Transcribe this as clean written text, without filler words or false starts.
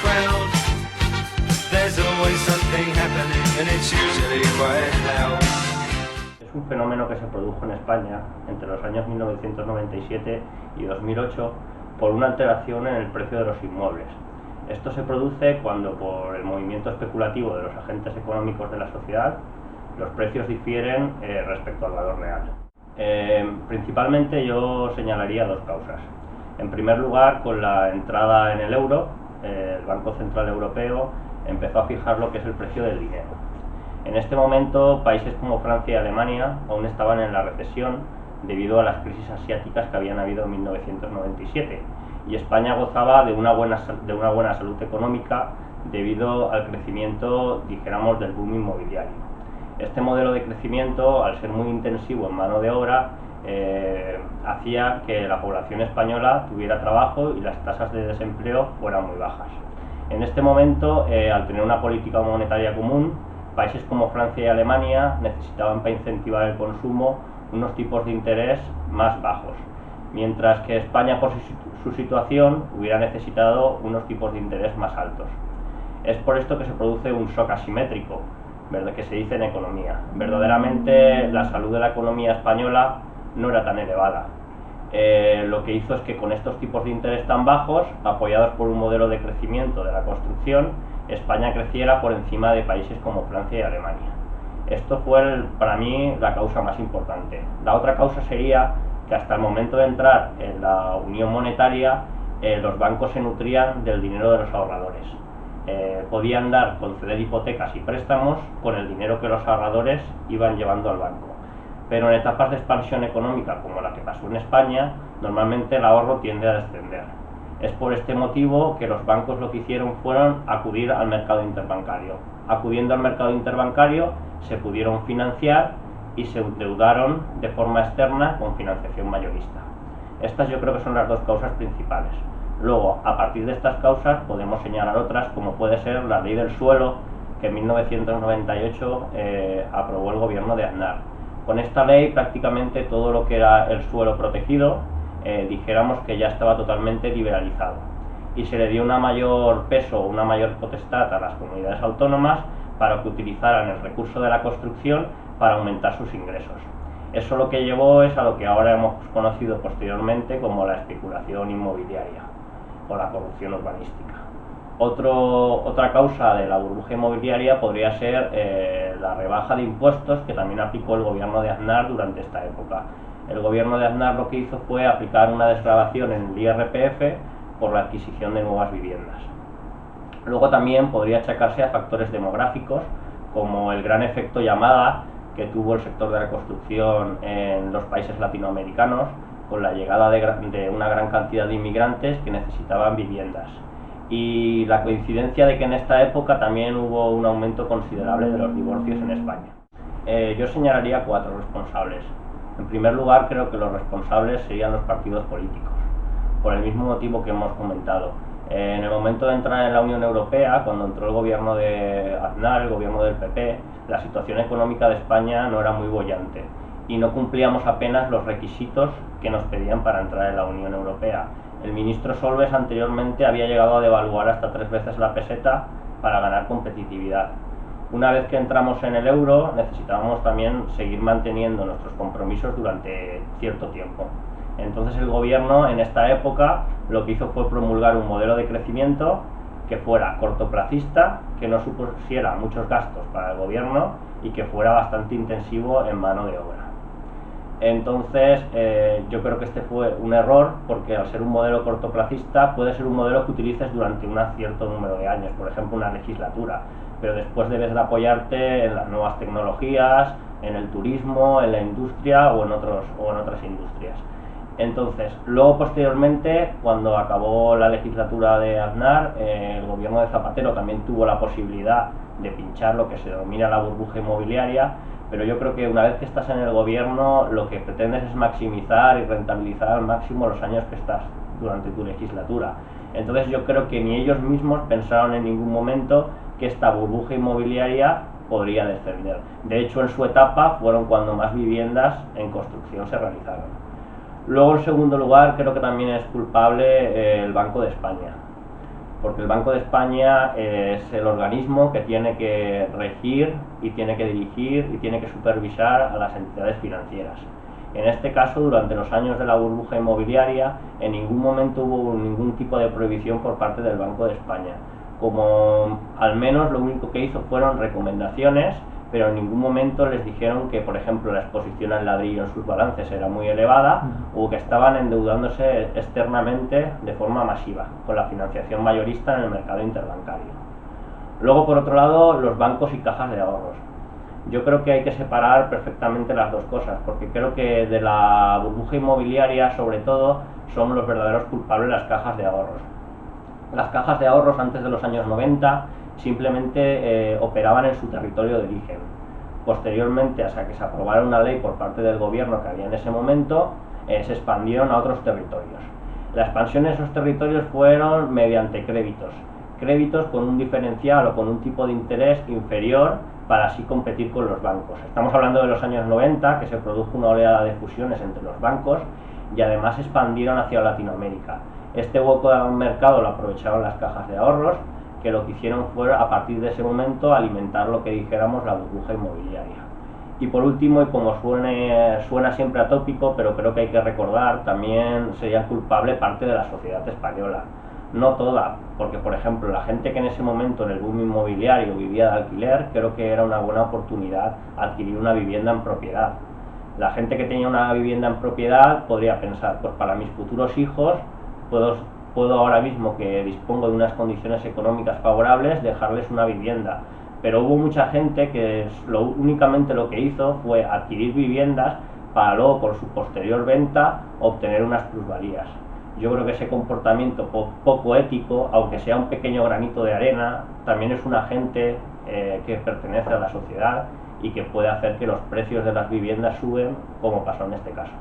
crowd. There's always something happening and it's usually quite loud. Es un fenómeno que se produjo en España entre los años 1997 y 2008 por una alteración en el precio de los inmuebles. Esto se produce cuando, por el movimiento especulativo de los agentes económicos de la sociedad, los precios difieren respecto al valor real. Principalmente yo señalaría dos causas. En primer lugar, con la entrada en el euro, el Banco Central Europeo empezó a fijar lo que es el precio del dinero. En este momento, países como Francia y Alemania aún estaban en la recesión debido a las crisis asiáticas que habían habido en 1997, y España gozaba de una buena salud económica debido al crecimiento, dijéramos, del boom inmobiliario. Este modelo de crecimiento, al ser muy intensivo en mano de obra, hacía que la población española tuviera trabajo y las tasas de desempleo fueran muy bajas. En este momento, al tener una política monetaria común, países como Francia y Alemania necesitaban, para incentivar el consumo, unos tipos de interés más bajos, mientras que España, por su situación, hubiera necesitado unos tipos de interés más altos. Es por esto que se produce un shock asimétrico, ¿verdad?, que se dice en economía. Verdaderamente la salud de la economía española no era tan elevada. Lo que hizo es que con estos tipos de interés tan bajos, apoyados por un modelo de crecimiento de la construcción, España creciera por encima de países como Francia y Alemania. Esto fue, para mí, la causa más importante. La otra causa sería que hasta el momento de entrar en la Unión Monetaria, los bancos se nutrían del dinero de los ahorradores. Podían conceder hipotecas y préstamos con el dinero que los ahorradores iban llevando al banco. Pero en etapas de expansión económica como la que pasó en España, normalmente el ahorro tiende a descender. Es por este motivo que los bancos lo que hicieron fueron acudir al mercado interbancario. Acudiendo al mercado interbancario se pudieron financiar y se endeudaron de forma externa con financiación mayorista. Estas yo creo que son las dos causas principales. Luego, a partir de estas causas podemos señalar otras, como puede ser la ley del suelo, que en 1998 aprobó el gobierno de Aznar. Con esta ley prácticamente todo lo que era el suelo protegido, dijéramos que ya estaba totalmente liberalizado, y se le dio una mayor peso, una mayor potestad a las comunidades autónomas para que utilizaran el recurso de la construcción para aumentar sus ingresos. Eso lo que llevó es a lo que ahora hemos conocido posteriormente como la especulación inmobiliaria o la corrupción urbanística. Otra causa de la burbuja inmobiliaria podría ser la rebaja de impuestos que también aplicó el gobierno de Aznar durante esta época. El gobierno de Aznar lo que hizo fue aplicar una desgravación en el IRPF por la adquisición de nuevas viviendas. Luego también podría achacarse a factores demográficos, como el gran efecto llamada que tuvo el sector de la construcción en los países latinoamericanos, con la llegada de una gran cantidad de inmigrantes que necesitaban viviendas. Y la coincidencia de que en esta época también hubo un aumento considerable de los divorcios en España. Yo señalaría 4 responsables. En primer lugar, creo que los responsables serían los partidos políticos, por el mismo motivo que hemos comentado. En el momento de entrar en la Unión Europea, cuando entró el gobierno de Aznar, el gobierno del PP, la situación económica de España no era muy boyante y no cumplíamos apenas los requisitos que nos pedían para entrar en la Unión Europea. El ministro Solbes anteriormente había llegado a devaluar hasta 3 veces la peseta para ganar competitividad. Una vez que entramos en el euro, necesitábamos también seguir manteniendo nuestros compromisos durante cierto tiempo. Entonces el gobierno en esta época lo que hizo fue promulgar un modelo de crecimiento que fuera cortoplacista, que no supusiera muchos gastos para el gobierno y que fuera bastante intensivo en mano de obra. Entonces yo creo que este fue un error, porque al ser un modelo cortoplacista puede ser un modelo que utilices durante un cierto número de años, por ejemplo una legislatura, pero después debes de apoyarte en las nuevas tecnologías, en el turismo, en la industria o en otras industrias. Entonces, luego posteriormente, cuando acabó la legislatura de Aznar, el gobierno de Zapatero también tuvo la posibilidad de pinchar lo que se denomina la burbuja inmobiliaria, pero yo creo que una vez que estás en el gobierno, lo que pretendes es maximizar y rentabilizar al máximo los años que estás durante tu legislatura. Entonces yo creo que ni ellos mismos pensaron en ningún momento que esta burbuja inmobiliaria podría descender. De hecho, en su etapa fueron cuando más viviendas en construcción se realizaron. Luego, en segundo lugar, creo que también es culpable el Banco de España, porque el Banco de España es el organismo que tiene que regir y tiene que dirigir y tiene que supervisar a las entidades financieras. En este caso, durante los años de la burbuja inmobiliaria, en ningún momento hubo ningún tipo de prohibición por parte del Banco de España. Como al menos lo único que hizo fueron recomendaciones, pero en ningún momento les dijeron que, por ejemplo, la exposición al ladrillo en sus balances era muy elevada o que estaban endeudándose externamente de forma masiva, con la financiación mayorista en el mercado interbancario. Luego, por otro lado, los bancos y cajas de ahorros. Yo creo que hay que separar perfectamente las dos cosas, porque creo que de la burbuja inmobiliaria, sobre todo, son los verdaderos culpables las cajas de ahorros. Las cajas de ahorros antes de los años 90 simplemente operaban en su territorio de origen. Posteriormente, hasta que se aprobara una ley por parte del gobierno que había en ese momento, se expandieron a otros territorios. La expansión en esos territorios fueron mediante créditos con un diferencial o con un tipo de interés inferior para así competir con los bancos. Estamos hablando de los años 90, que se produjo una oleada de fusiones entre los bancos y además se expandieron hacia Latinoamérica. Este hueco de mercado lo aprovecharon las cajas de ahorros, que lo que hicieron fue, a partir de ese momento, alimentar lo que dijéramos la burbuja inmobiliaria. Y por último, y como suena siempre atópico, pero creo que hay que recordar, también sería culpable parte de la sociedad española. No toda, porque por ejemplo la gente que en ese momento en el boom inmobiliario vivía de alquiler, creo que era una buena oportunidad adquirir una vivienda en propiedad. La gente que tenía una vivienda en propiedad podría pensar, pues para mis futuros hijos puedo ahora mismo, que dispongo de unas condiciones económicas favorables, dejarles una vivienda. Pero hubo mucha gente que únicamente lo que hizo fue adquirir viviendas para luego, por su posterior venta, obtener unas plusvalías. Yo creo que ese comportamiento poco ético, aunque sea un pequeño granito de arena, también es un agente que pertenece a la sociedad y que puede hacer que los precios de las viviendas suben, como pasó en este caso.